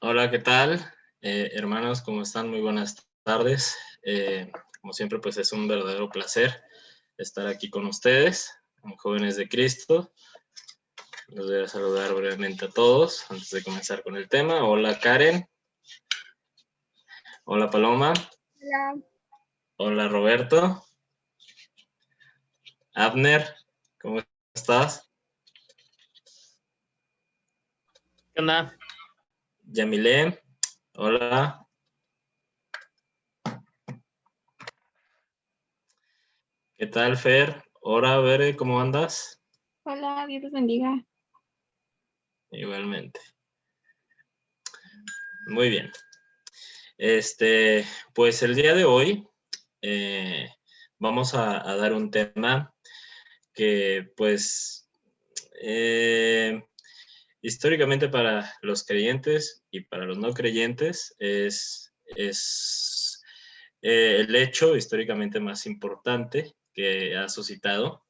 Hola, ¿qué tal? Hermanos, ¿cómo están? Muy buenas tardes. Como siempre, pues es un verdadero placer estar aquí con ustedes, como jóvenes de Cristo. Los voy a saludar brevemente a todos antes de comenzar con el tema. Hola, Karen. Hola, Paloma. Hola. Hola, Roberto. Abner, ¿cómo estás? ¿Qué onda? Yamile, hola. ¿Qué tal, Fer? Hola, Bere, ¿cómo andas? Hola, Dios los bendiga. Igualmente. Muy bien. Pues el día de hoy vamos a dar un tema que, pues, históricamente para los creyentes y para los no creyentes es el hecho históricamente más importante que ha suscitado,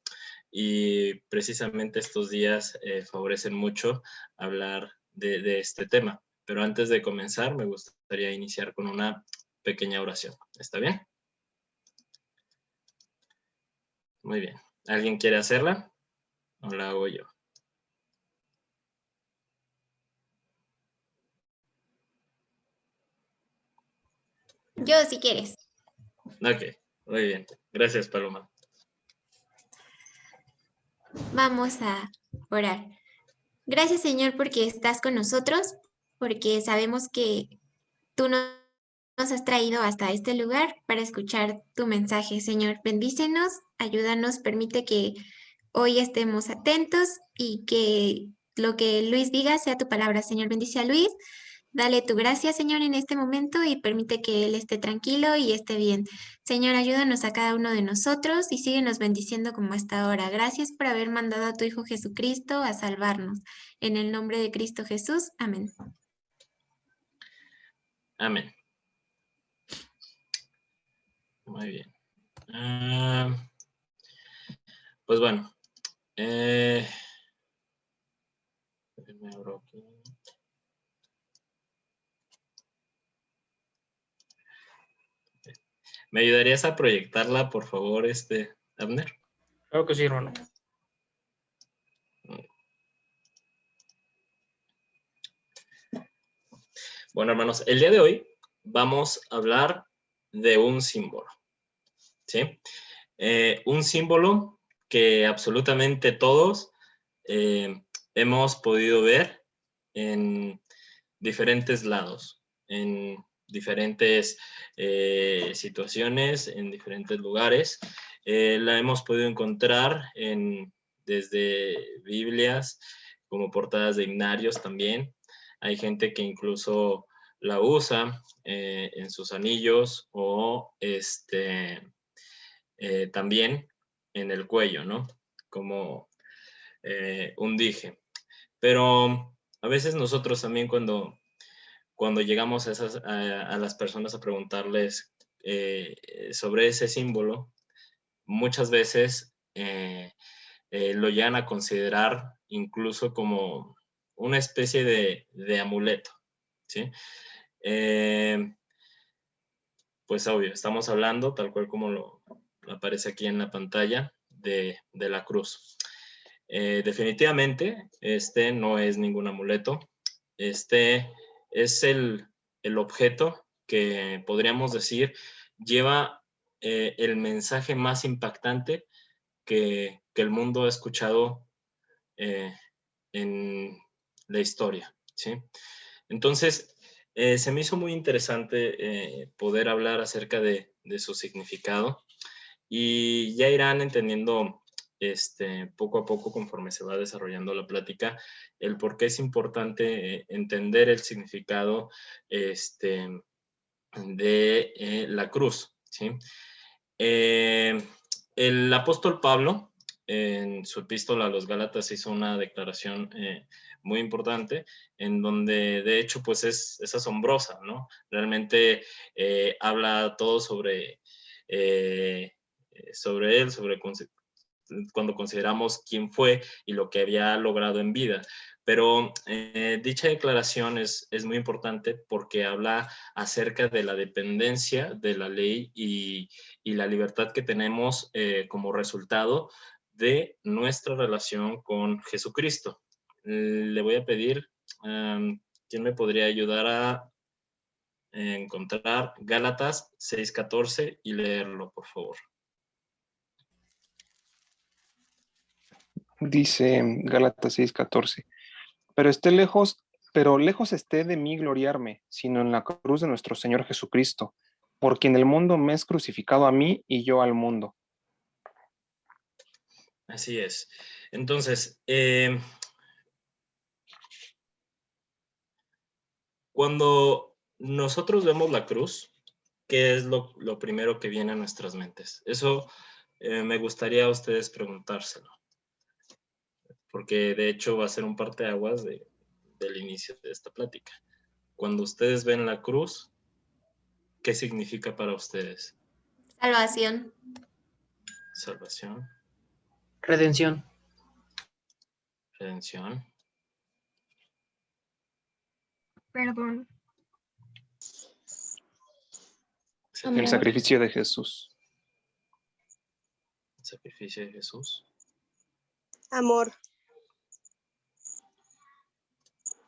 y precisamente estos días favorecen mucho hablar de este tema. Pero antes de comenzar, me gustaría iniciar con una pequeña oración. ¿Está bien? Muy bien. ¿Alguien quiere hacerla? ¿O la hago yo? Yo, si quieres. Ok, muy bien. Gracias, Paloma. Vamos a orar. Gracias, Señor, porque estás con nosotros, porque sabemos que tú nos has traído hasta este lugar para escuchar tu mensaje, Señor. Bendícenos, ayúdanos, permite que hoy estemos atentos y que lo que Luis diga sea tu palabra, Señor. Bendice a Luis. Dale tu gracia, Señor, en este momento y permite que Él esté tranquilo y esté bien. Señor, ayúdanos a cada uno de nosotros y síguenos bendiciendo como hasta ahora. Gracias por haber mandado a tu Hijo Jesucristo a salvarnos. En el nombre de Cristo Jesús. Amén. Amén. Muy bien. Pues bueno. Me abro aquí. ¿Me ayudarías a proyectarla, por favor, Abner? Claro que sí, hermano. Bueno, hermanos, el día de hoy vamos a hablar de un símbolo, ¿sí? Un símbolo que absolutamente todos hemos podido ver en diferentes lados, en diferentes situaciones, en diferentes lugares. La hemos podido encontrar desde Biblias, como portadas de himnarios también. Hay gente que incluso la usa en sus anillos o también en el cuello, ¿no? Como un dije. Pero a veces nosotros también cuando llegamos a las personas a preguntarles sobre ese símbolo, muchas veces lo llegan a considerar incluso como una especie de amuleto, ¿sí? Pues obvio, estamos hablando, tal cual como lo aparece aquí en la pantalla, de la cruz. Definitivamente, este no es ningún amuleto. Este es el objeto que podríamos decir lleva el mensaje más impactante que el mundo ha escuchado en la historia, ¿sí? Entonces, se me hizo muy interesante poder hablar acerca de su significado, y ya irán entendiendo poco a poco, conforme se va desarrollando la plática, el por qué es importante entender el significado de la cruz, ¿sí? El apóstol Pablo, en su epístola a los Gálatas, hizo una declaración muy importante, en donde de hecho pues es asombrosa, ¿no? Realmente habla todo sobre él, sobre cuando consideramos quién fue y lo que había logrado en vida. Pero dicha declaración es muy importante porque habla acerca de la dependencia de la ley y la libertad que tenemos como resultado de nuestra relación con Jesucristo. Le voy a pedir, ¿quién me podría ayudar a encontrar Gálatas 6:14 y leerlo, por favor? Dice Gálatas 6:14, pero lejos esté de mí gloriarme, sino en la cruz de nuestro Señor Jesucristo, por quien el mundo me es crucificado a mí y yo al mundo. Así es. Entonces, cuando nosotros vemos la cruz, ¿qué es lo primero que viene a nuestras mentes? Eso me gustaría a ustedes preguntárselo, porque de hecho va a ser un parteaguas del inicio de esta plática. Cuando ustedes ven la cruz, ¿qué significa para ustedes? Salvación. Salvación, Redención. redención, Perdón. El sacrificio de Jesús. sacrificio de Jesús. Amor.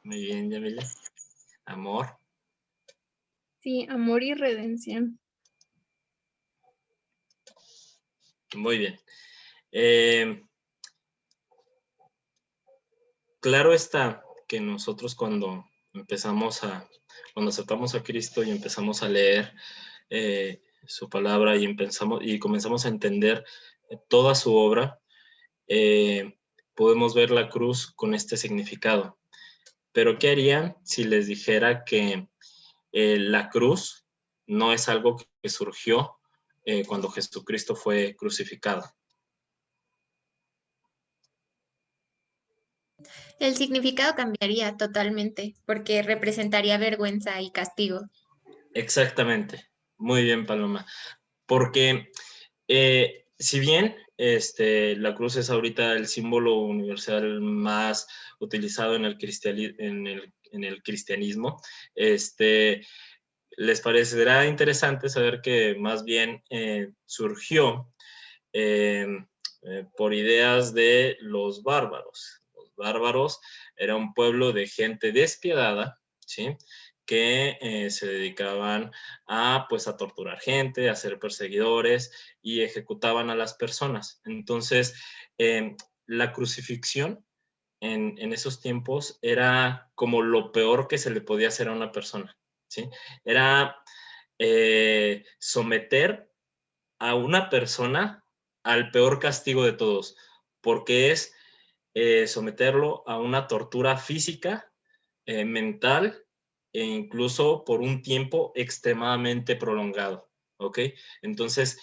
Muy bien, Yamile. Amor. Sí, amor y redención. Muy bien. Claro está que nosotros cuando aceptamos a Cristo y empezamos a leer su palabra y comenzamos a entender toda su obra, podemos ver la cruz con este significado. Pero ¿qué harían si les dijera que la cruz no es algo que surgió cuando Jesucristo fue crucificado? El significado cambiaría totalmente porque representaría vergüenza y castigo. Exactamente. Muy bien, Paloma. Porque si bien la cruz es ahorita el símbolo universal más utilizado en el cristianismo, les parecerá interesante saber que más bien surgió por ideas de los bárbaros. Los bárbaros era un pueblo de gente despiadada, ¿sí?, que se dedicaban pues, a torturar gente, a ser perseguidores y ejecutaban a las personas. Entonces, la crucifixión en esos tiempos era como lo peor que se le podía hacer a una persona, ¿sí? Era someter a una persona al peor castigo de todos, porque es someterlo a una tortura física, mental e incluso por un tiempo extremadamente prolongado, ¿ok? Entonces,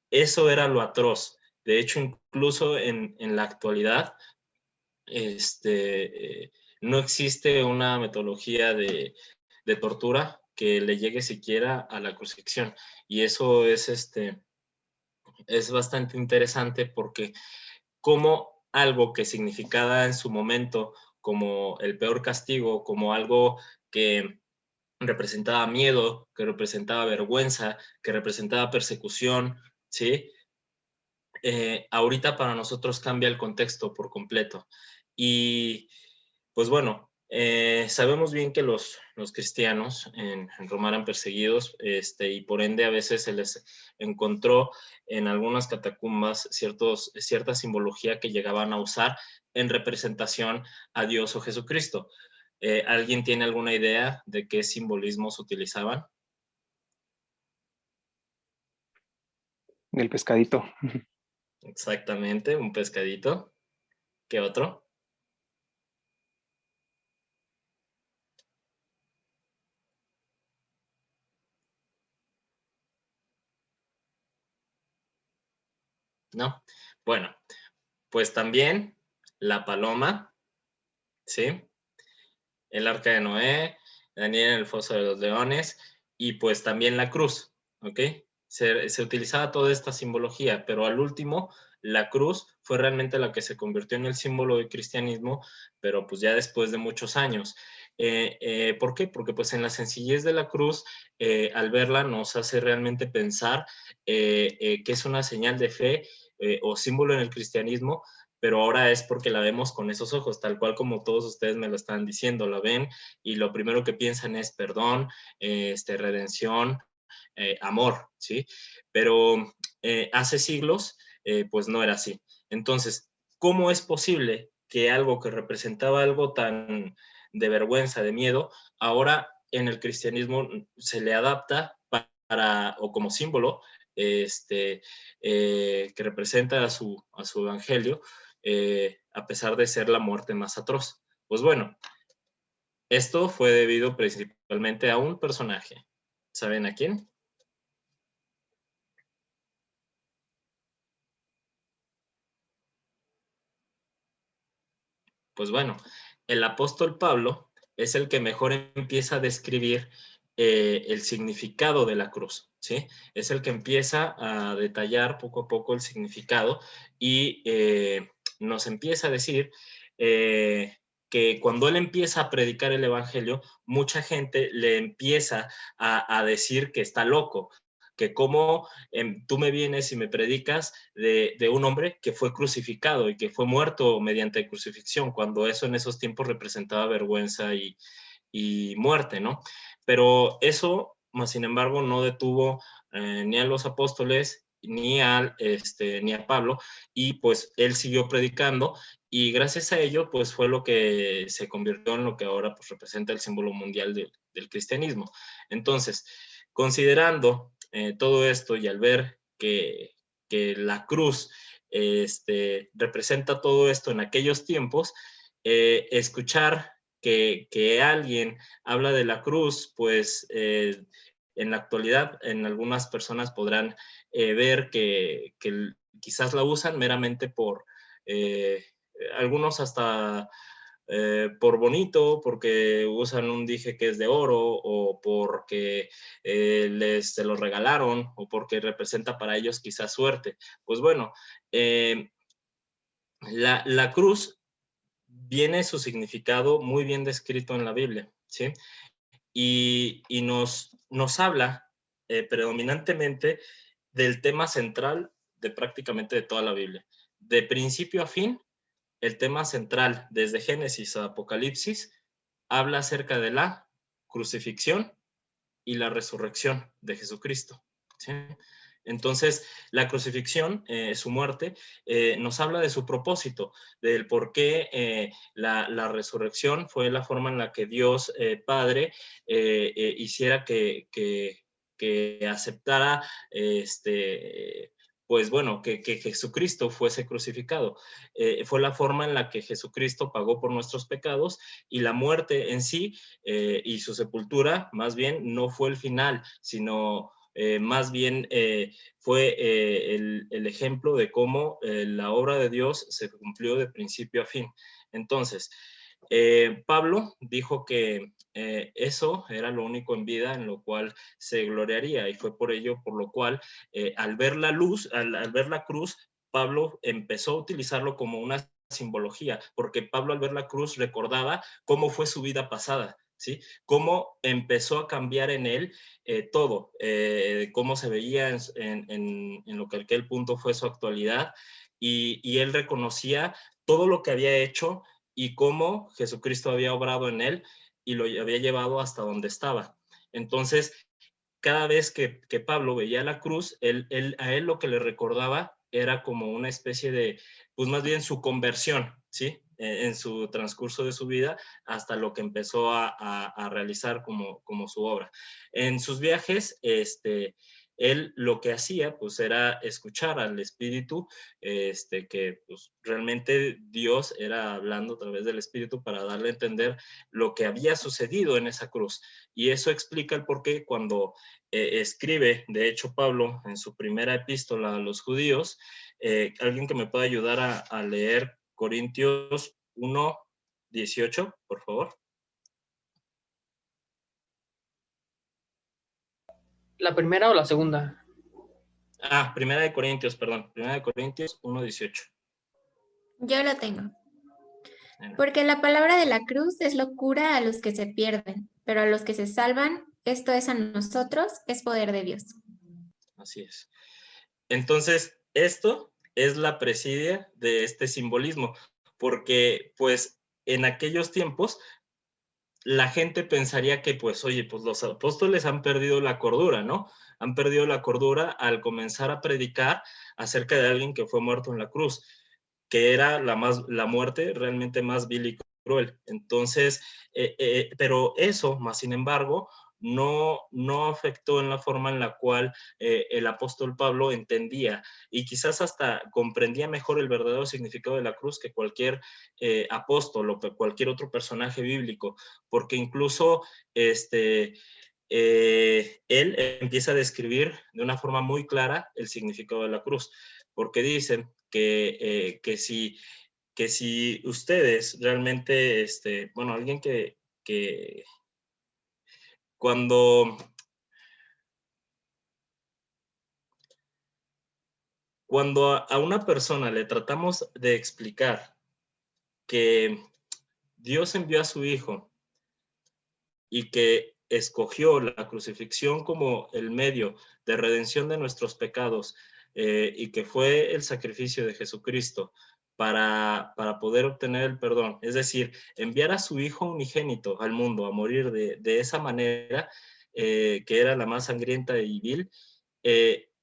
eso era lo atroz. De hecho, incluso en la actualidad, no existe una metodología de tortura que le llegue siquiera a la crucifixión. Y eso es bastante interesante porque como algo que significaba en su momento como el peor castigo, como algo que representaba miedo, que representaba vergüenza, que representaba persecución, ¿sí? Ahorita para nosotros cambia el contexto por completo. Y pues bueno, sabemos bien que los cristianos en Roma eran perseguidos y por ende a veces se les encontró en algunas catacumbas cierta simbología que llegaban a usar en representación a Dios o Jesucristo. ¿Alguien tiene alguna idea de qué simbolismos utilizaban? El pescadito. Exactamente, un pescadito. ¿Qué otro? ¿No? Bueno, pues también la paloma, ¿sí? El arca de Noé, Daniel en el foso de los leones y pues también la cruz, ¿ok? Se utilizaba toda esta simbología, pero al último La cruz fue realmente la que se convirtió en el símbolo del cristianismo, pero pues ya después de muchos años. ¿Por qué? Porque pues en la sencillez de la cruz, al verla nos hace realmente pensar que es una señal de fe o símbolo en el cristianismo, pero ahora es porque la vemos con esos ojos, tal cual como todos ustedes me lo están diciendo, la ven y lo primero que piensan es perdón, redención, amor, ¿sí? Pero hace siglos, pues no era así. Entonces, ¿cómo es posible que algo que representaba algo tan de vergüenza, de miedo, ahora en el cristianismo se le adapta para, o como símbolo, que representa a su evangelio, a pesar de ser la muerte más atroz? Pues bueno, esto fue debido principalmente a un personaje. ¿Saben a quién? Pues bueno, el apóstol Pablo es el que mejor empieza a describir el significado de la cruz, ¿sí? Es el que empieza a detallar poco a poco el significado y nos empieza a decir que cuando él empieza a predicar el evangelio, mucha gente le empieza a decir que está loco, que cómo tú me vienes y me predicas de un hombre que fue crucificado y que fue muerto mediante crucifixión, cuando eso en esos tiempos representaba vergüenza y muerte, ¿no? Pero eso, más sin embargo, no detuvo ni a los apóstoles ni a Pablo, y pues él siguió predicando, y gracias a ello, pues fue lo que se convirtió en lo que ahora pues representa el símbolo mundial del cristianismo. Entonces, considerando todo esto y al ver que la cruz representa todo esto en aquellos tiempos, escuchar que alguien habla de la cruz, pues en la actualidad en algunas personas podrán ver que quizás la usan meramente por algunos hasta por bonito, porque usan un dije que es de oro, o porque se lo regalaron, o porque representa para ellos quizás suerte. Pues bueno, la cruz viene su significado muy bien descrito en la Biblia, ¿sí? Y nos habla predominantemente del tema central de prácticamente de toda la Biblia. De principio a fin, el tema central, desde Génesis a Apocalipsis, habla acerca de la crucifixión y la resurrección de Jesucristo, ¿sí? Entonces, la crucifixión, su muerte, nos habla de su propósito, del por qué la resurrección fue la forma en la que Dios Padre hiciera que aceptara pues bueno, que Jesucristo fuese crucificado. Fue la forma en la que Jesucristo pagó por nuestros pecados, y la muerte en sí y su sepultura, más bien, no fue el final, sino más bien fue el ejemplo de cómo la obra de Dios se cumplió de principio a fin. Entonces, Pablo dijo que eso era lo único en vida en lo cual se gloriaría, y fue por ello por lo cual al ver la luz, al ver la cruz, Pablo empezó a utilizarlo como una simbología, porque Pablo al ver la cruz recordaba cómo fue su vida pasada, ¿sí? Cómo empezó a cambiar en él todo, cómo se veía en lo que a aquel punto fue su actualidad, y él reconocía todo lo que había hecho y cómo Jesucristo había obrado en él y lo había llevado hasta donde estaba. Entonces, cada vez que Pablo veía la cruz, a él lo que le recordaba era como una especie de, pues más bien su conversión, ¿sí? En su transcurso de su vida hasta lo que empezó a realizar como su obra. En sus viajes, él lo que hacía pues era escuchar al Espíritu, que pues realmente Dios era hablando a través del Espíritu para darle a entender lo que había sucedido en esa cruz. Y eso explica el por qué cuando escribe, de hecho, Pablo en su primera epístola a los judíos, alguien que me pueda ayudar a leer Corintios 1:18, por favor. ¿La primera o la segunda? Primera de Corintios, perdón. Primera de Corintios 1:18. Yo lo tengo. Bueno, Porque la palabra de la cruz es locura a los que se pierden, pero a los que se salvan, esto es a nosotros, es poder de Dios. así es. Entonces, esto es la presidia de este simbolismo, porque pues en aquellos tiempos la gente pensaría que pues, oye, pues los apóstoles han perdido la cordura, ¿no? Han perdido la cordura al comenzar a predicar acerca de alguien que fue muerto en la cruz, que era la muerte realmente más vil y cruel. Entonces, pero eso, más sin embargo, no afectó en la forma en la cual el apóstol Pablo entendía y quizás hasta comprendía mejor el verdadero significado de la cruz que cualquier apóstol o cualquier otro personaje bíblico, porque incluso él empieza a describir de una forma muy clara el significado de la cruz, porque dicen que si ustedes realmente, bueno, alguien que cuando, cuando a una persona le tratamos de explicar que Dios envió a su Hijo y que escogió la crucifixión como el medio de redención de nuestros pecados y que fue el sacrificio de Jesucristo para poder obtener el perdón. Es decir, enviar a su Hijo unigénito al mundo a morir de esa manera, que era la más sangrienta y vil,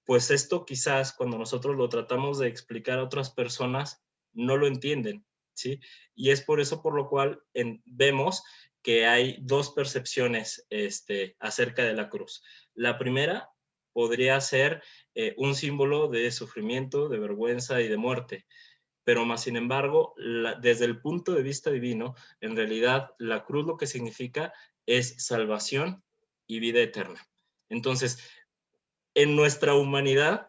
pues esto quizás cuando nosotros lo tratamos de explicar a otras personas, no lo entienden, ¿sí? Y es por eso por lo cual vemos que hay dos percepciones acerca de la cruz. La primera podría ser un símbolo de sufrimiento, de vergüenza y de muerte, pero más sin embargo, desde el punto de vista divino, en realidad la cruz lo que significa es salvación y vida eterna. Entonces, en nuestra humanidad,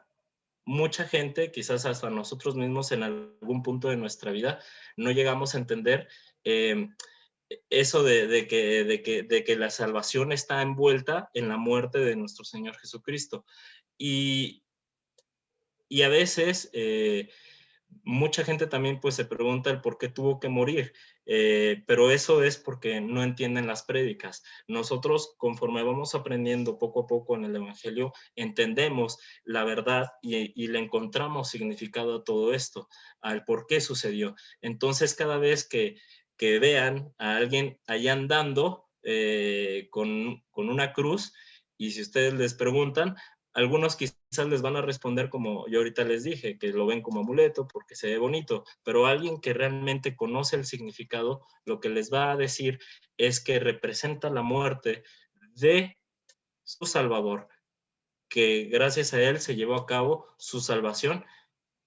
mucha gente, quizás hasta nosotros mismos en algún punto de nuestra vida, no llegamos a entender eh, eso de que la salvación está envuelta en la muerte de nuestro Señor Jesucristo. Y, y a veces mucha gente también pues se pregunta el por qué tuvo que morir, pero eso es porque no entienden las prédicas. Nosotros conforme vamos aprendiendo poco a poco en el Evangelio, entendemos la verdad y le encontramos significado a todo esto, al por qué sucedió. Entonces cada vez que vean a alguien allá andando con una cruz, y si ustedes les preguntan, algunos quizás les van a responder como yo ahorita les dije, que lo ven como amuleto porque se ve bonito, pero alguien que realmente conoce el significado, lo que les va a decir es que representa la muerte de su Salvador, que gracias a él se llevó a cabo su salvación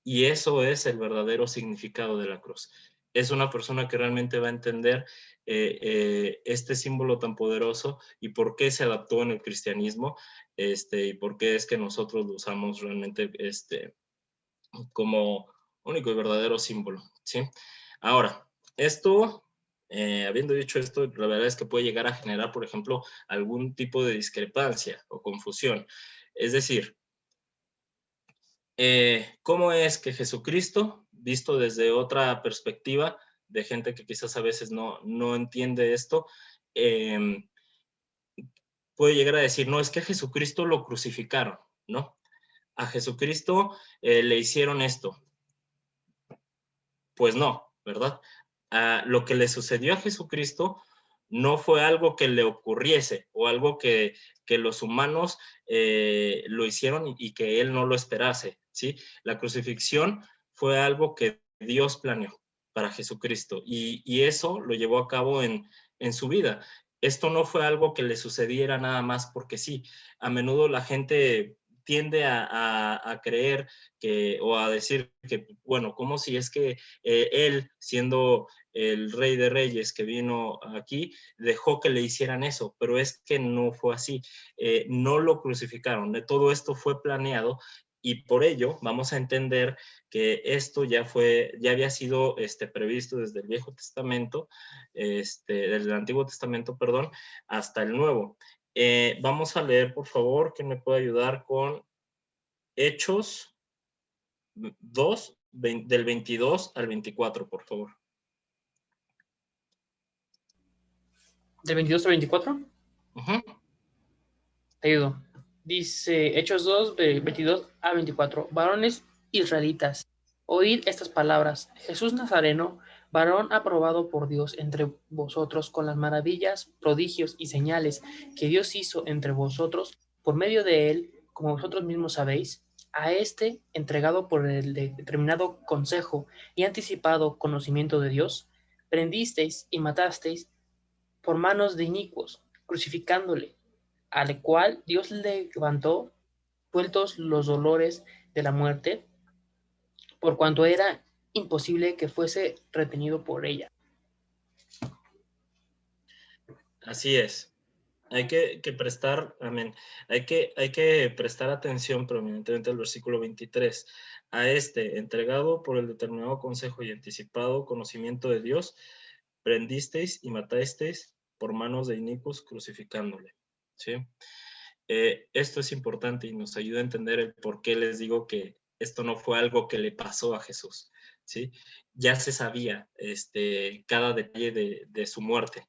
y eso es el verdadero significado de la cruz. Es una persona que realmente va a entender este símbolo tan poderoso y por qué se adaptó en el cristianismo y por qué es que nosotros lo usamos realmente como único y verdadero símbolo. ¿Sí? Ahora, esto, habiendo dicho esto, la verdad es que puede llegar a generar, por ejemplo, algún tipo de discrepancia o confusión. Es decir, ¿cómo es que Jesucristo, visto desde otra perspectiva de gente que quizás a veces no entiende esto, eh, puede llegar a decir, no, es que a Jesucristo lo crucificaron, ¿no? A Jesucristo le hicieron esto. Pues no, ¿verdad? Lo que le sucedió a Jesucristo no fue algo que le ocurriese o algo que los humanos lo hicieron y que él no lo esperase, ¿sí? La crucifixión fue algo que Dios planeó para Jesucristo y eso lo llevó a cabo en su vida. Esto no fue algo que le sucediera nada más porque sí. A menudo la gente tiende a creer o a decir que, bueno, como si es que él, siendo el rey de reyes que vino aquí, dejó que le hicieran eso, pero es que no fue así. No lo crucificaron, todo esto fue planeado y por ello vamos a entender que esto ya había sido previsto desde el Viejo Testamento, desde el Antiguo Testamento, perdón, hasta el Nuevo. Vamos a leer, por favor, ¿quién me puede ayudar con Hechos 2, del 22 al 24, por favor. ¿Del 22 al 24? Ujú. Te ayudo. Dice Hechos 2, de 22 a 24. Varones israelitas, oíd estas palabras. Jesús Nazareno, varón aprobado por Dios entre vosotros con las maravillas, prodigios y señales que Dios hizo entre vosotros por medio de él, como vosotros mismos sabéis, a este entregado por el determinado consejo y anticipado conocimiento de Dios, prendisteis y matasteis por manos de inicuos, crucificándole, al cual Dios le levantó, vueltos los dolores de la muerte, por cuanto era imposible que fuese retenido por ella. Así es. Hay que prestar, amén. Hay que prestar atención prominentemente al versículo 23. A este, entregado por el determinado consejo y anticipado conocimiento de Dios, prendisteis y matasteis por manos de inicuos crucificándole. ¿Sí? Esto es importante y nos ayuda a entender el por qué les digo que esto no fue algo que le pasó a Jesús. ¿Sí? Ya se sabía cada detalle de su muerte.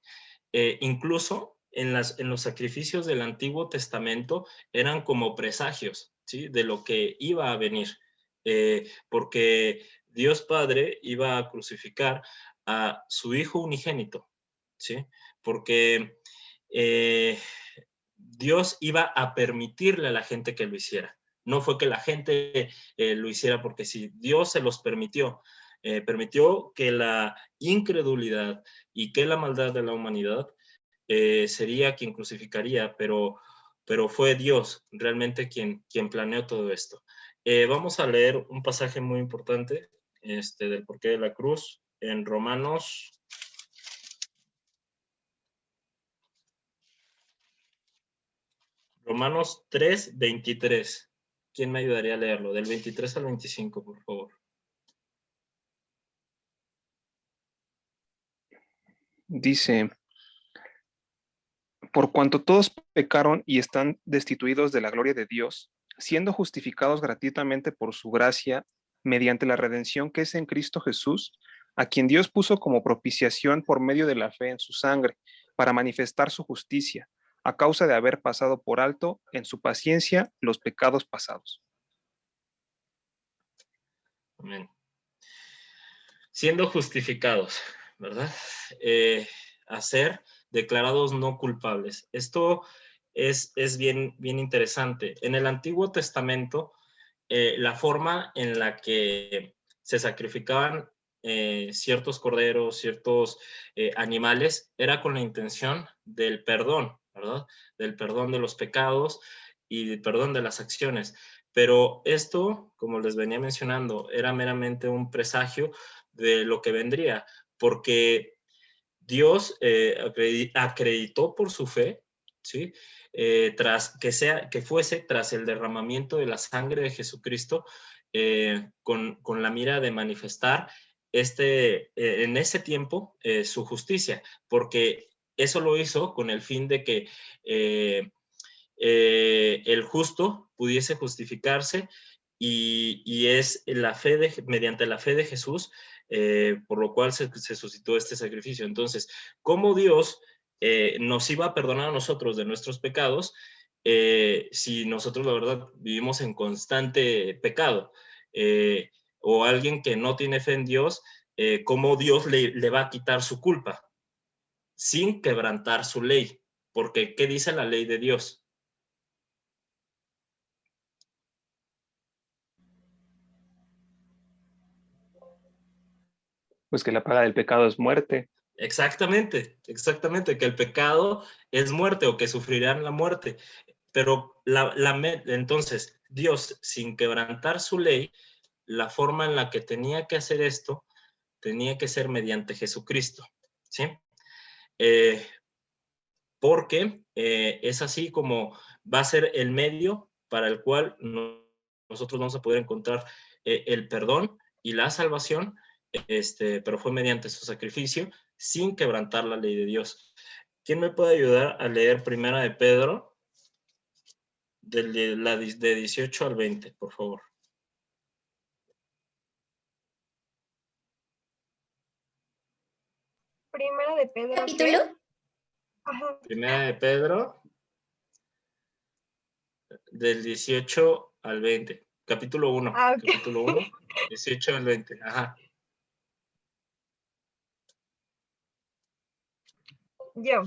Incluso en los sacrificios del Antiguo Testamento eran como presagios, ¿sí? De lo que iba a venir, porque Dios Padre iba a crucificar a su Hijo unigénito, ¿sí? Porque Dios iba a permitirle a la gente que lo hiciera. No fue que la gente lo hiciera porque sí, Dios se los permitió. Permitió que la incredulidad y que la maldad de la humanidad sería quien crucificaría, pero fue Dios realmente quien planeó todo esto. Vamos a leer un pasaje muy importante del porqué de la cruz en Romanos 3, 23. ¿Quién me ayudaría a leerlo? Del 23 al 25, por favor. Dice, por cuanto todos pecaron y están destituidos de la gloria de Dios, siendo justificados gratuitamente por su gracia, mediante la redención que es en Cristo Jesús, a quien Dios puso como propiciación por medio de la fe en su sangre, para manifestar su justicia, a causa de haber pasado por alto en su paciencia los pecados pasados. Amén. Siendo justificados, ¿verdad? A ser declarados no culpables. Esto es bien interesante. En el Antiguo Testamento, la forma en la que se sacrificaban ciertos corderos, ciertos animales, era con la intención del perdón, ¿verdad? Del perdón de los pecados y del perdón de las acciones. Pero esto, como les venía mencionando, era meramente un presagio de lo que vendría, porque Dios acreditó por su fe, ¿sí? Que fuese tras el derramamiento de la sangre de Jesucristo, con la mira de manifestar en ese tiempo su justicia, porque eso lo hizo con el fin de que el justo pudiese justificarse y es mediante la fe de Jesús, por lo cual se suscitó este sacrificio. Entonces, ¿cómo Dios nos iba a perdonar a nosotros de nuestros pecados si nosotros, la verdad, vivimos en constante pecado? O alguien que no tiene fe en Dios, ¿cómo Dios le va a quitar su culpa sin quebrantar su ley? Porque, ¿qué dice la ley de Dios? Pues que la paga del pecado es muerte. Exactamente, que el pecado es muerte o que sufrirán la muerte. Pero entonces Dios, sin quebrantar su ley, la forma en la que tenía que hacer esto, tenía que ser mediante Jesucristo, ¿sí? Porque es así como va a ser el medio para el cual nosotros vamos a poder encontrar el perdón y la salvación, pero fue mediante su sacrificio sin quebrantar la ley de Dios. ¿Quién me puede ayudar a leer Primera de Pedro? de 18 al 20, por favor. Primera de Pedro. ¿qué? ¿Capítulo? Ajá. Primera de Pedro, del 18 al 20. Capítulo 1. Ah, ok. Capítulo 1, 18 al 20. Ajá. Yo.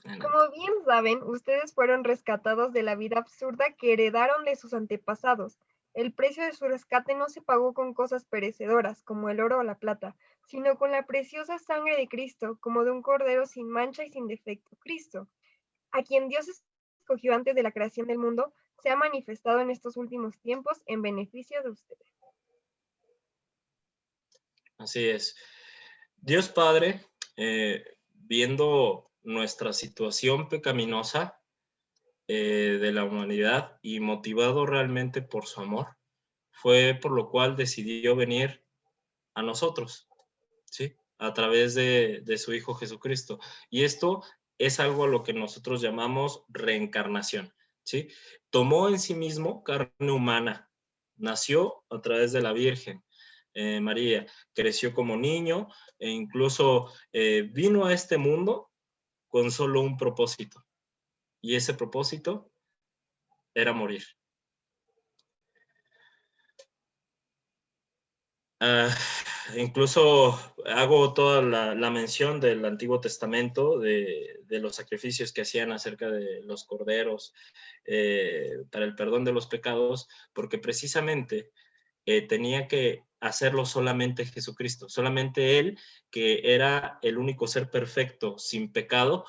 Como bien saben, ustedes fueron rescatados de la vida absurda que heredaron de sus antepasados. El precio de su rescate no se pagó con cosas perecedoras, como el oro o la plata, sino con la preciosa sangre de Cristo, como de un cordero sin mancha y sin defecto. Cristo, a quien Dios escogió antes de la creación del mundo, se ha manifestado en estos últimos tiempos en beneficio de ustedes. Así es. Dios Padre, viendo nuestra situación pecaminosa de la humanidad y motivado realmente por su amor, fue por lo cual decidió venir a nosotros, ¿sí? A través de su Hijo Jesucristo. Y esto es algo a lo que nosotros llamamos reencarnación, ¿sí? Tomó en sí mismo carne humana, nació a través de la Virgen María, creció como niño e incluso vino a este mundo con solo un propósito. Y ese propósito era morir. Incluso hago toda la mención del Antiguo Testamento, de los sacrificios que hacían acerca de los corderos para el perdón de los pecados, porque precisamente tenía que hacerlo solamente Jesucristo, solamente Él, que era el único ser perfecto, sin pecado,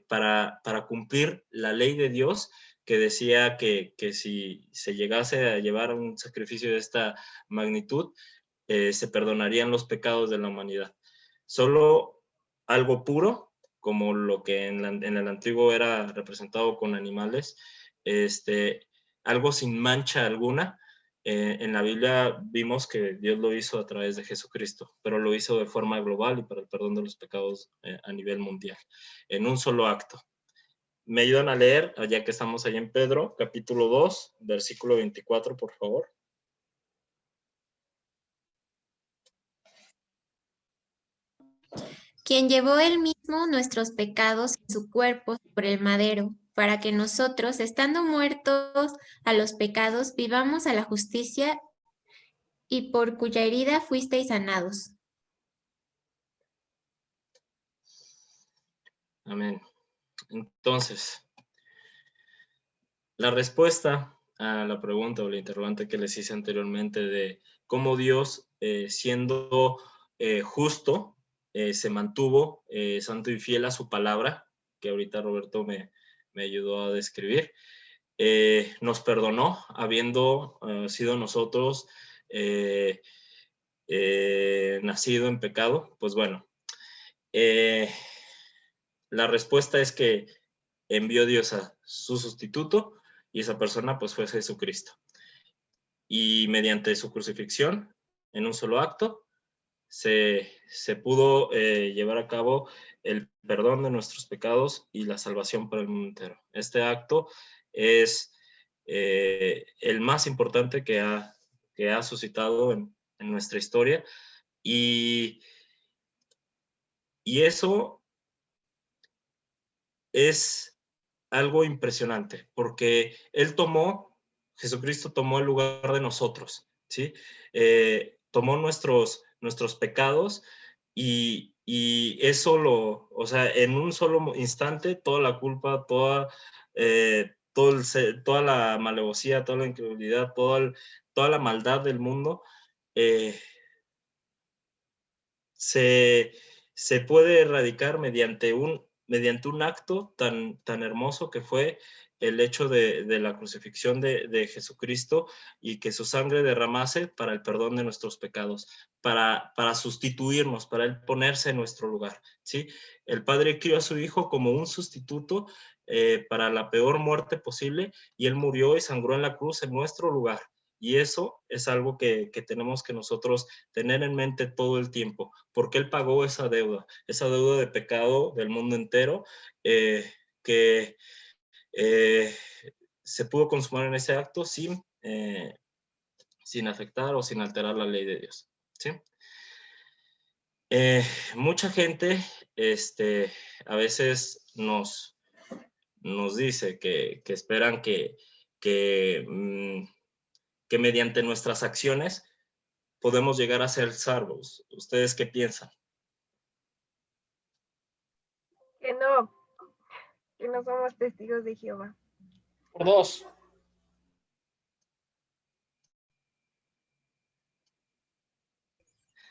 para cumplir la ley de Dios, que decía que si se llegase a llevar un sacrificio de esta magnitud, se perdonarían los pecados de la humanidad. Solo algo puro, como lo que en el antiguo era representado con animales, algo sin mancha alguna. En la Biblia vimos que Dios lo hizo a través de Jesucristo, pero lo hizo de forma global y para el perdón de los pecados a nivel mundial, en un solo acto. ¿Me ayudan a leer, ya que estamos ahí en Pedro, capítulo 2, versículo 24, por favor? Quien llevó él mismo nuestros pecados en su cuerpo sobre el madero, para que nosotros, estando muertos a los pecados, vivamos a la justicia, y por cuya herida fuisteis sanados. Amén. Entonces, la respuesta a la pregunta o la interrogante que les hice anteriormente de cómo Dios, siendo justo, se mantuvo santo y fiel a su palabra, que ahorita Roberto me ayudó a describir, nos perdonó habiendo sido nosotros nacido en pecado. Pues bueno, la respuesta es que envió Dios a su sustituto y esa persona pues fue Jesucristo. Y mediante su crucifixión, en un solo acto, se pudo llevar a cabo el perdón de nuestros pecados y la salvación para el mundo entero. Este acto es el más importante que ha suscitado en nuestra historia y eso es algo impresionante, porque Jesucristo tomó el lugar de nosotros, ¿sí? Tomó nuestros pecados y eso o sea, en un solo instante, toda la culpa, toda la malevosía, toda la incredulidad, toda la maldad del mundo, se puede erradicar mediante un acto tan hermoso que fue el hecho de la crucifixión de Jesucristo y que su sangre derramase para el perdón de nuestros pecados, para sustituirnos, para Él ponerse en nuestro lugar, ¿sí? El Padre crió a su Hijo como un sustituto para la peor muerte posible y Él murió y sangró en la cruz en nuestro lugar. Y eso es algo que tenemos que nosotros tener en mente todo el tiempo, porque Él pagó esa deuda de pecado del mundo entero, que se pudo consumar en ese acto sin afectar o sin alterar la ley de Dios, ¿sí? Mucha gente a veces nos dice que esperan que mediante nuestras acciones podemos llegar a ser salvos. ¿Ustedes qué piensan? Que no somos testigos de Jehová. Por 2.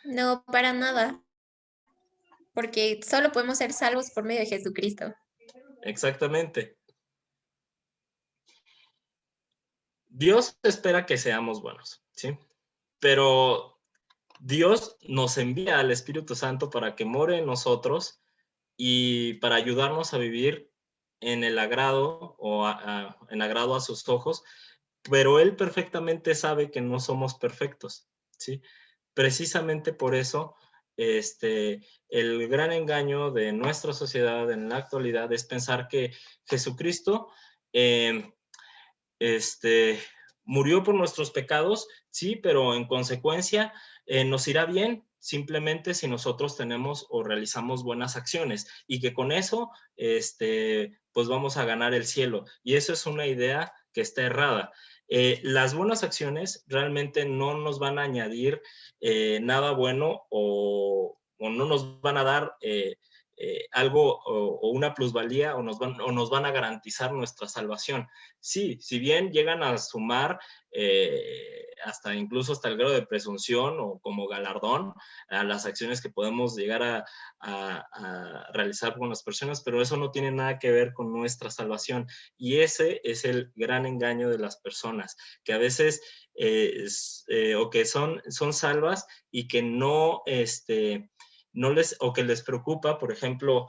No, para nada, porque solo podemos ser salvos por medio de Jesucristo. Exactamente. Dios espera que seamos buenos, ¿sí? Pero Dios nos envía al Espíritu Santo para que more en nosotros y para ayudarnos a vivir en el agrado o en agrado a sus ojos, pero Él perfectamente sabe que no somos perfectos, ¿sí? Precisamente por eso, el gran engaño de nuestra sociedad en la actualidad es pensar que Jesucristo murió por nuestros pecados, sí, pero en consecuencia nos irá bien simplemente si nosotros tenemos o realizamos buenas acciones y que con eso pues vamos a ganar el cielo. Y eso es una idea que está errada. Las buenas acciones realmente no nos van a añadir nada bueno o no nos van a dar algo o una plusvalía o nos van a garantizar nuestra salvación. Sí, si bien llegan a sumar incluso hasta el grado de presunción o como galardón a las acciones que podemos llegar a realizar con las personas, pero eso no tiene nada que ver con nuestra salvación. Y ese es el gran engaño de las personas, que a veces o que son salvas y que no les preocupa, por ejemplo,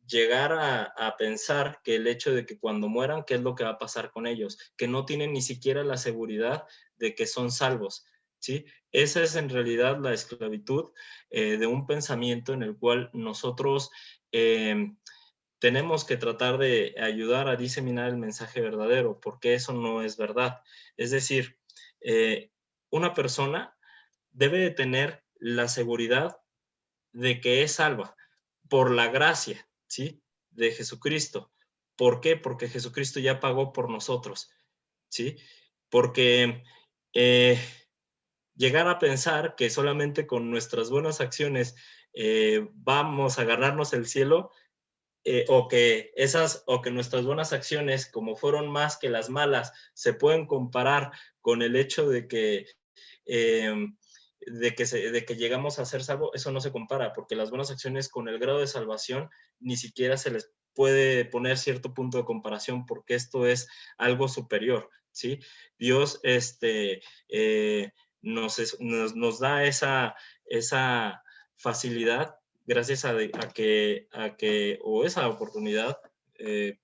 llegar a pensar que el hecho de que cuando mueran, ¿qué es lo que va a pasar con ellos? Que no tienen ni siquiera la seguridad de que son salvos, ¿sí? Esa es en realidad la esclavitud de un pensamiento en el cual nosotros tenemos que tratar de ayudar a diseminar el mensaje verdadero, porque eso no es verdad. Es decir, una persona debe de tener la seguridad de que es salva por la gracia, ¿sí? De Jesucristo. ¿Por qué? Porque Jesucristo ya pagó por nosotros, ¿sí? Porque llegar a pensar que solamente con nuestras buenas acciones vamos a ganarnos el cielo, o que nuestras buenas acciones, como fueron más que las malas, se pueden comparar con el hecho de que llegamos a ser salvos, eso no se compara, porque las buenas acciones con el grado de salvación ni siquiera se les puede poner cierto punto de comparación, porque esto es algo superior, ¿sí? Dios nos da esa facilidad gracias a esa oportunidad,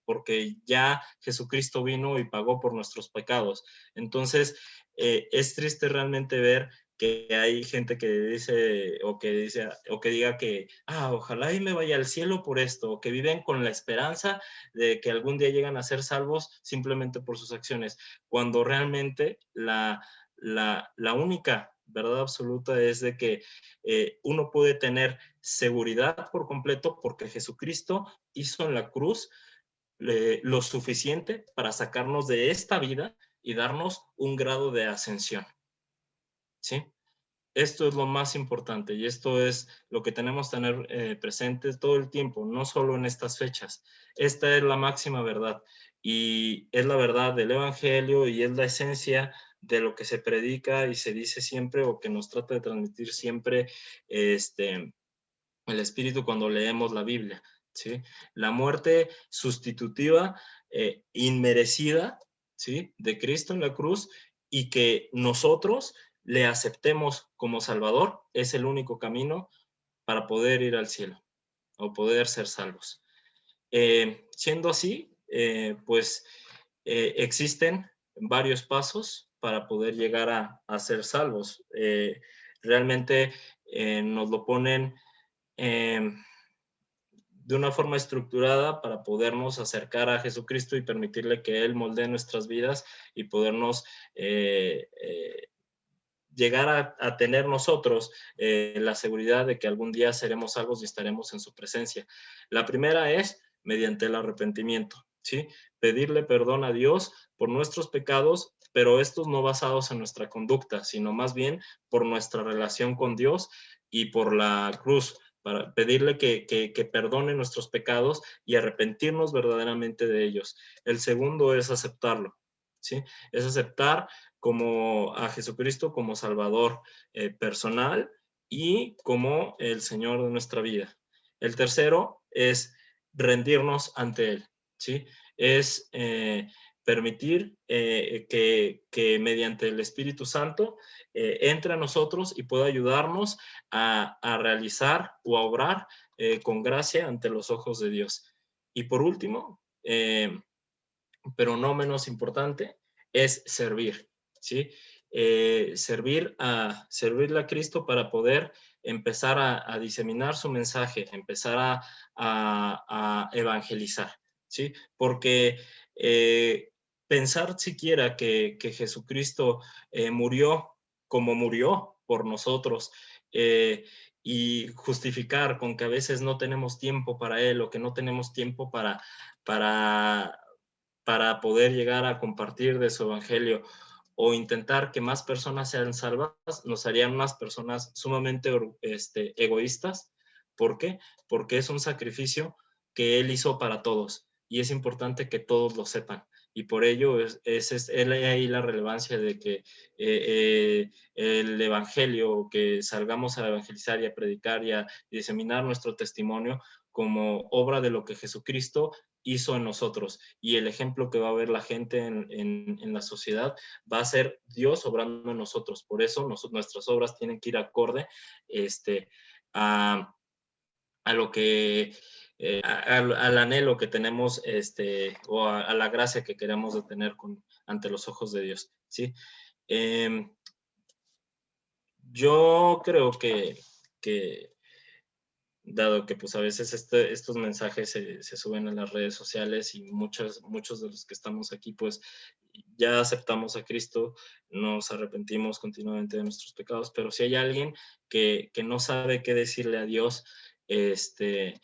porque ya Jesucristo vino y pagó por nuestros pecados. Entonces, es triste realmente ver que hay gente que dice o que diga que ojalá y me vaya al cielo por esto, o que viven con la esperanza de que algún día llegan a ser salvos simplemente por sus acciones, cuando realmente la única verdad absoluta es de que uno puede tener seguridad por completo porque Jesucristo hizo en la cruz lo suficiente para sacarnos de esta vida y darnos un grado de ascensión, ¿sí? Esto es lo más importante y esto es lo que tenemos que tener presente todo el tiempo, no solo en estas fechas. Esta es la máxima verdad y es la verdad del Evangelio y es la esencia de lo que se predica y se dice siempre o que nos trata de transmitir siempre el Espíritu cuando leemos la Biblia, ¿sí? La muerte sustitutiva, inmerecida, ¿sí? De Cristo en la cruz y que nosotros le aceptemos como Salvador es el único camino para poder ir al cielo o poder ser salvos. Siendo así, pues existen varios pasos para poder llegar a ser salvos. Realmente nos lo ponen de una forma estructurada para podernos acercar a Jesucristo y permitirle que Él moldee nuestras vidas y podernos llegar a tener nosotros la seguridad de que algún día seremos salvos y estaremos en su presencia. La primera es mediante el arrepentimiento, ¿sí? Pedirle perdón a Dios por nuestros pecados, pero estos no basados en nuestra conducta, sino más bien por nuestra relación con Dios y por la cruz, para pedirle que perdone nuestros pecados y arrepentirnos verdaderamente de ellos. El segundo es aceptarlo, ¿sí? Es aceptar como a Jesucristo como Salvador personal y como el Señor de nuestra vida. El tercero es rendirnos ante Él, ¿sí? Es permitir que mediante el Espíritu Santo entre a nosotros y pueda ayudarnos a realizar o a obrar con gracia ante los ojos de Dios. Y por último, pero no menos importante, es servir, ¿sí? Servirle a Cristo para poder empezar a diseminar su mensaje, empezar a evangelizar, ¿sí? Porque pensar siquiera que Jesucristo murió como murió por nosotros, y justificar con que a veces no tenemos tiempo para Él o que no tenemos tiempo para poder llegar a compartir de su evangelio o intentar que más personas sean salvas, nos harían unas personas sumamente egoístas. ¿Por qué? Porque es un sacrificio que Él hizo para todos y es importante que todos lo sepan. Y por ello es ahí la relevancia de que el evangelio, que salgamos a evangelizar y a predicar y a diseminar nuestro testimonio como obra de lo que Jesucristo hizo en nosotros, y el ejemplo que va a ver la gente en la sociedad va a ser Dios obrando en nosotros. Por eso nuestras obras tienen que ir acorde a lo que al anhelo que tenemos o a la gracia que queremos de tener ante los ojos de Dios, ¿sí? Yo creo que dado que pues a veces estos mensajes se suben a las redes sociales y muchos de los que estamos aquí pues ya aceptamos a Cristo, nos arrepentimos continuamente de nuestros pecados, pero si hay alguien que no sabe qué decirle a Dios, que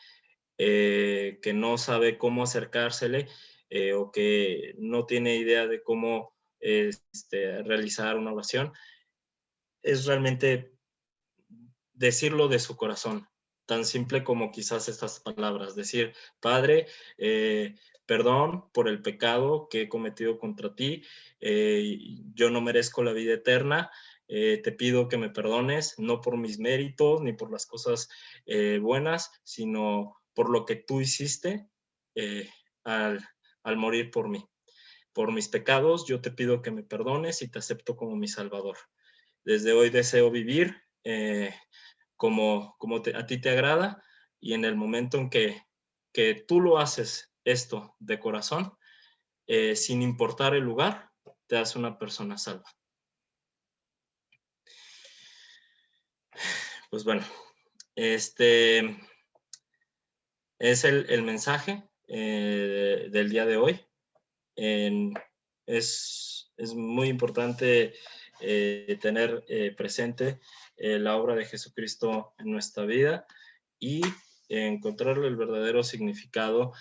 no sabe cómo acercársele, o que no tiene idea de cómo realizar una oración, es realmente decirlo de su corazón, tan simple como quizás estas palabras, decir, Padre, perdón por el pecado que he cometido contra ti, yo no merezco la vida eterna, te pido que me perdones, no por mis méritos ni por las cosas buenas, sino por lo que tú hiciste eh, al, al morir por mí. Por mis pecados, yo te pido que me perdones y te acepto como mi Salvador. Desde hoy deseo vivir como a ti te agrada, y en el momento en que tú lo haces esto de corazón, sin importar el lugar, te hace una persona salva. Pues bueno, este es el mensaje del día de hoy. Es muy importante tener presente la obra de Jesucristo en nuestra vida y encontrarle el verdadero significado,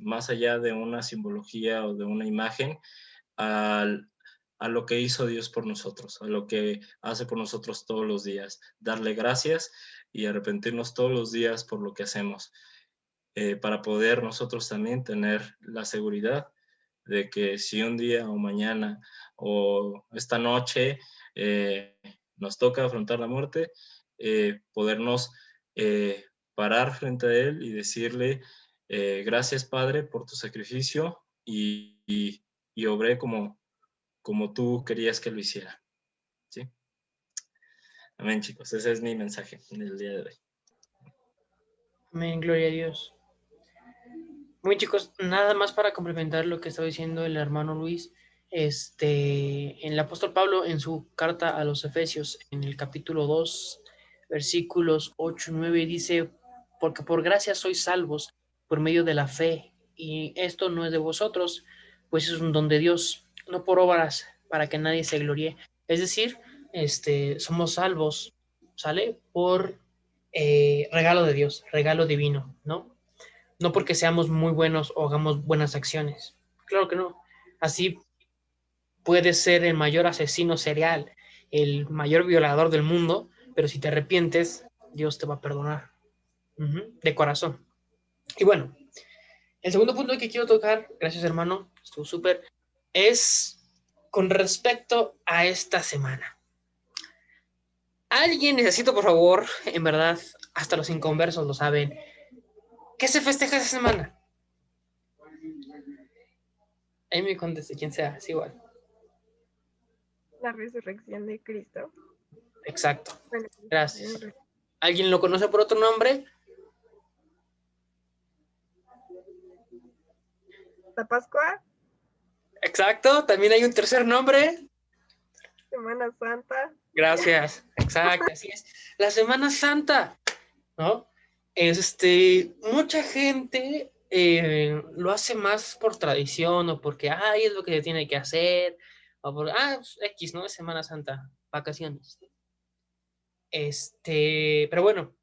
más allá de una simbología o de una imagen, a lo que hizo Dios por nosotros, a lo que hace por nosotros todos los días. Darle gracias y arrepentirnos todos los días por lo que hacemos, para poder nosotros también tener la seguridad de que si un día o mañana o esta noche nos toca afrontar la muerte, podernos parar frente a Él y decirle, gracias Padre por tu sacrificio y obré como tú querías que lo hiciera. ¿Sí? Amén, chicos. Ese es mi mensaje en el día de hoy. Amén, gloria a Dios. Muy bien, chicos, nada más para complementar lo que estaba diciendo el hermano Luis. En el apóstol Pablo, en su carta a los Efesios, en el capítulo 2, versículos 8 y 9, dice: porque por gracia sois salvos por medio de la fe, y esto no es de vosotros, pues es un don de Dios, no por obras, para que nadie se gloríe. Es decir, somos salvos, ¿sale? Por regalo de Dios, regalo divino, ¿no? No porque seamos muy buenos o hagamos buenas acciones. Claro que no. Así puedes ser el mayor asesino serial, el mayor violador del mundo, pero si te arrepientes, Dios te va a perdonar. De corazón. Y bueno, el segundo punto que quiero tocar, gracias hermano, estuvo súper, es con respecto a esta semana. Alguien necesito, por favor, en verdad, hasta los inconversos lo saben, ¿qué se festeja esta semana? Ahí me conteste, quien sea, es igual. La resurrección de Cristo. Exacto, Bueno, gracias. ¿Alguien lo conoce por otro nombre? la Pascua, Exacto, también hay un tercer nombre. Semana Santa. Gracias, exacto, así es. La Semana Santa, ¿no? Mucha gente lo hace más por tradición o porque, ay, es lo que se tiene que hacer, o por, pues, X, ¿no? Es Semana Santa, vacaciones. Pero bueno,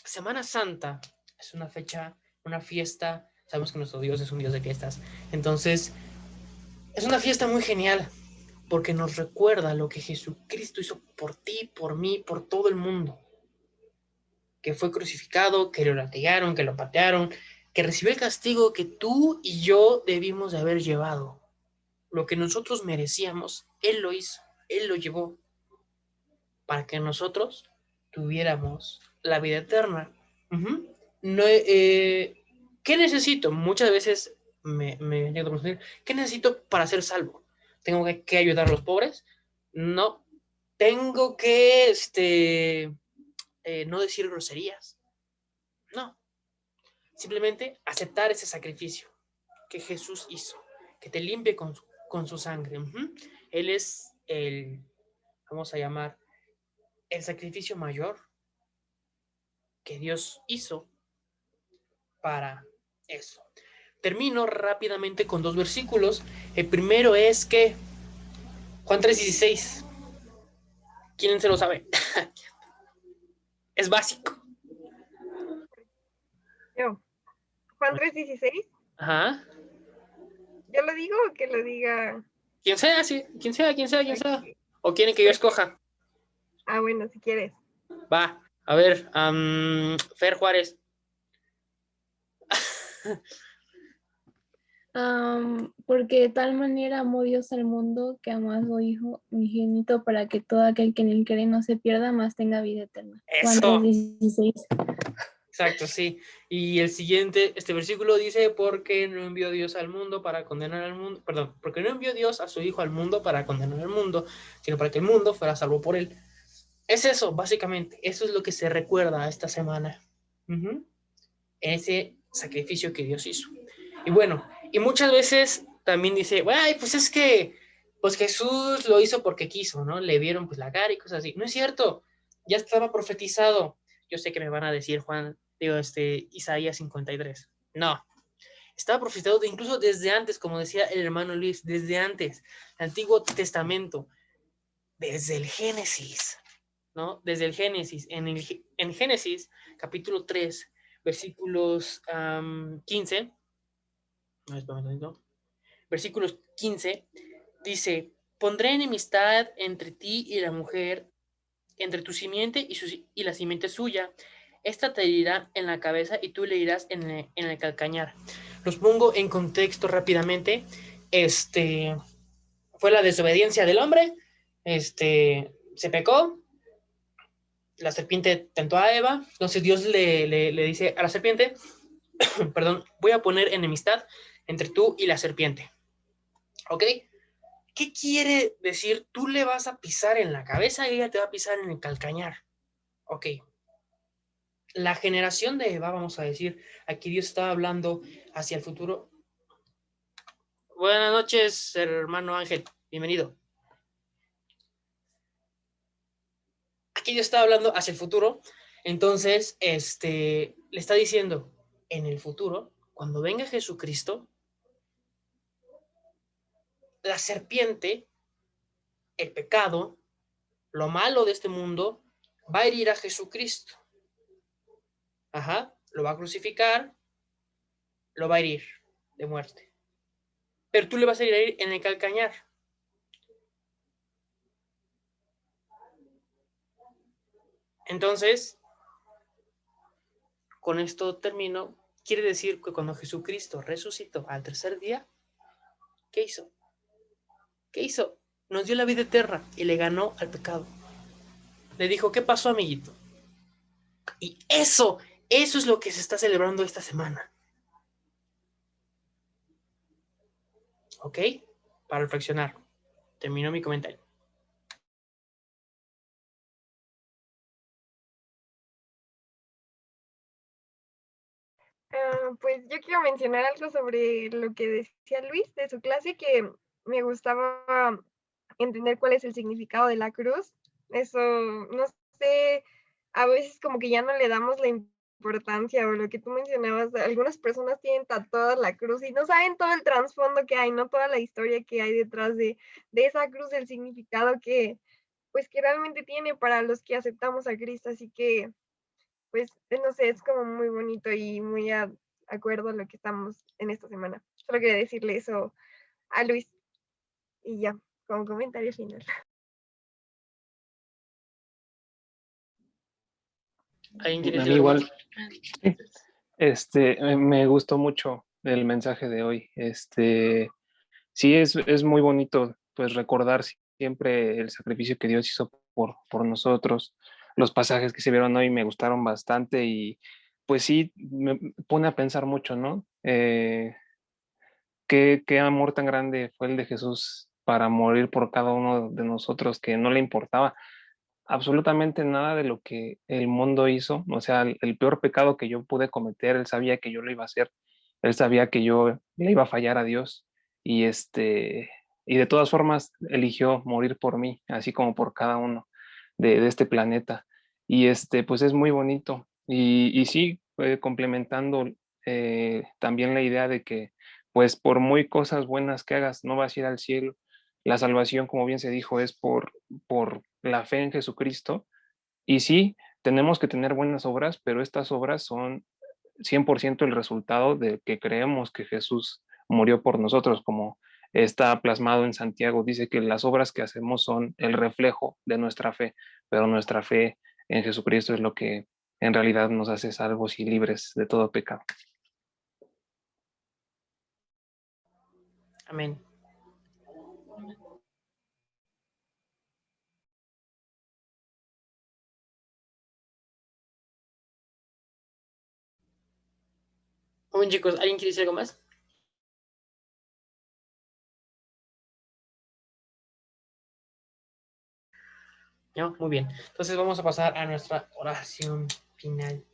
Semana Santa es una fecha, una fiesta. Sabemos que nuestro Dios es un Dios de fiestas. Entonces, es una fiesta muy genial porque nos recuerda lo que Jesucristo hizo por ti, por mí, por todo el mundo. Que fue crucificado, que lo latigaron, que lo patearon, que recibió el castigo que tú y yo debimos de haber llevado. Lo que nosotros merecíamos, Él lo hizo, Él lo llevó para que nosotros tuviéramos la vida eterna. No, ¿qué necesito? Muchas veces me llego a preguntar, ¿qué necesito para ser salvo? ¿Tengo que ayudar a los pobres? No. ¿Tengo que no decir groserías? No. Simplemente aceptar ese sacrificio que Jesús hizo, que te limpie con su sangre. Él es vamos a llamar, el sacrificio mayor que Dios hizo para eso. Termino rápidamente con 2 versículos. El primero es que Juan 3:16. ¿Quién se lo sabe? Es básico. Yo. Juan 3:16. Ajá. ¿Yo lo digo o que lo diga? Quien sea, sí. Quien sea. ¿O quieren que yo escoja? Bueno, si quieres. Va. A ver, Fer Juárez. Porque de tal manera amó Dios al mundo que amó a su Hijo unigénito para que todo aquel que en él cree no se pierda, mas tenga vida eterna. Juan Eso. 3:16. Exacto, sí. Y el siguiente, versículo dice, porque no envió Dios al mundo para condenar al mundo, perdón, porque no envió Dios a su Hijo al mundo para condenar al mundo, sino para que el mundo fuera salvo por él. Es eso, básicamente. Eso es lo que se recuerda esta semana. Ese sacrificio que Dios hizo. Y bueno, y muchas veces también dice, ay, pues es que pues Jesús lo hizo porque quiso, ¿no? Le vieron pues la cara y cosas así. No es cierto, ya estaba profetizado. Yo sé que me van a decir, Isaías 53. No, estaba profetizado incluso desde antes, como decía el hermano Luis, desde antes, el Antiguo Testamento, desde el Génesis, ¿no? Desde el Génesis, en Génesis, capítulo 3, versículos 15, versículos 15, dice, pondré enemistad entre ti y la mujer, entre tu simiente y la simiente suya. Esta te herirá en la cabeza y tú le irás en el calcañar. Los pongo en contexto rápidamente. Fue la desobediencia del hombre. Se pecó. La serpiente tentó a Eva. Entonces Dios le dice a la serpiente, perdón, voy a poner enemistad entre tú y la serpiente. ¿Ok? ¿Qué quiere decir? Tú le vas a pisar en la cabeza y ella te va a pisar en el calcañar. Ok. La generación de Eva, vamos a decir, aquí Dios estaba hablando hacia el futuro. Buenas noches, hermano Ángel, bienvenido. Aquí Dios estaba hablando hacia el futuro Entonces, le está diciendo, en el futuro, cuando venga Jesucristo, la serpiente, el pecado, lo malo de este mundo, va a herir a Jesucristo. Ajá, lo va a crucificar, lo va a herir de muerte. Pero tú le vas a herir en el calcañar. Entonces, con esto termino. Quiere decir que cuando Jesucristo resucitó al tercer día, ¿qué hizo? ¿Qué hizo? Nos dio la vida eterna y le ganó al pecado. Le dijo, ¿qué pasó, amiguito? Y eso es lo que se está celebrando esta semana. ¿Ok? Para reflexionar. Termino mi comentario. Pues yo quiero mencionar algo sobre lo que decía Luis de su clase, que me gustaba entender cuál es el significado de la cruz. Eso, no sé, a veces como que ya no le damos la importancia o lo que tú mencionabas. Algunas personas tienen tatuada la cruz y no saben todo el trasfondo que hay, no toda la historia que hay detrás de esa cruz, el significado que, pues, que realmente tiene para los que aceptamos a Cristo. Así que, pues, no sé, es como muy bonito y muy a acuerdo a lo que estamos en esta semana. Solo quería decirle eso a Luis y ya, como comentario final. ¿Alguien quiere A decir mí algo igual, más? me gustó mucho el mensaje de hoy. Sí, es muy bonito pues recordar siempre el sacrificio que Dios hizo por nosotros. Los pasajes que se vieron hoy me gustaron bastante y pues sí, me pone a pensar mucho, ¿no? Qué amor tan grande fue el de Jesús para morir por cada uno de nosotros, que no le importaba absolutamente nada de lo que el mundo hizo. O sea, el peor pecado que yo pude cometer, él sabía que yo lo iba a hacer, él sabía que yo le iba a fallar a Dios y y de todas formas eligió morir por mí, así como por cada uno de este planeta. Y pues es muy bonito. Y sí, complementando también la idea de que pues por muy cosas buenas que hagas, no vas a ir al cielo. La salvación, como bien se dijo, es por la fe en Jesucristo. Y sí, tenemos que tener buenas obras, pero estas obras son 100% el resultado de que creemos que Jesús murió por nosotros, como está plasmado en Santiago. Dice que las obras que hacemos son el reflejo de nuestra fe, pero nuestra fe en Jesucristo es lo que en realidad nos hace salvos y libres de todo pecado. Amén. Muy bien, chicos, ¿alguien quiere decir algo más? No, muy bien. Entonces vamos a pasar a nuestra oración final.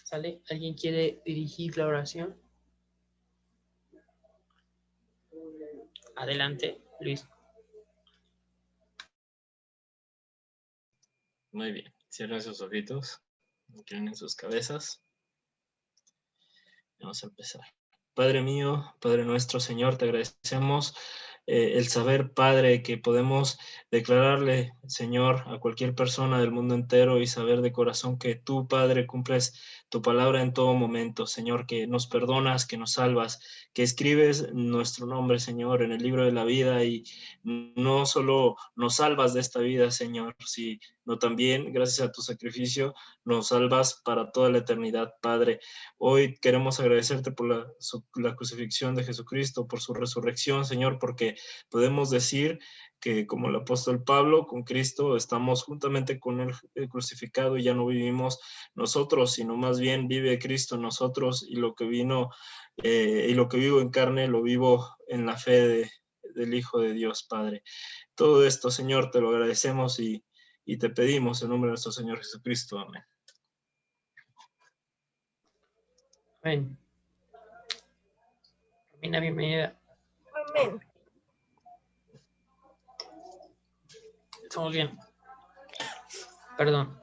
¿Sale? ¿Alguien quiere dirigir la oración? Adelante, Luis. Muy bien. Cierren sus ojitos. Inclinen sus cabezas. Vamos a empezar. Padre mío, Padre nuestro, Señor, te agradecemos el saber, Padre, que podemos declararle, Señor, a cualquier persona del mundo entero y saber de corazón que tú, Padre, cumples tu palabra en todo momento, Señor, que nos perdonas, que nos salvas, que escribes nuestro nombre, Señor, en el libro de la vida y no solo nos salvas de esta vida, Señor, sino también, gracias a tu sacrificio, nos salvas para toda la eternidad, Padre. Hoy queremos agradecerte por la crucifixión de Jesucristo, por su resurrección, Señor, porque podemos decir que como el apóstol Pablo, con Cristo estamos juntamente con él crucificado y ya no vivimos nosotros, sino más bien vive Cristo en nosotros y lo que vino y lo que vivo en carne lo vivo en la fe del Hijo de Dios, Padre. Todo esto, Señor, te lo agradecemos y te pedimos en nombre de nuestro Señor Jesucristo. Amén. Amén. Romina, bienvenida. Amén. Estamos bien. Perdón.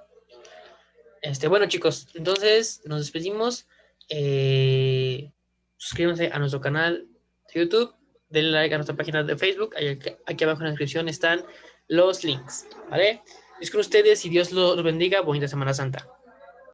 Bueno, chicos, entonces nos despedimos. Suscríbanse a nuestro canal de YouTube, denle like a nuestra página de Facebook. Aquí abajo en la descripción están los links, ¿vale? Es con ustedes y Dios los bendiga. Bonita Semana Santa.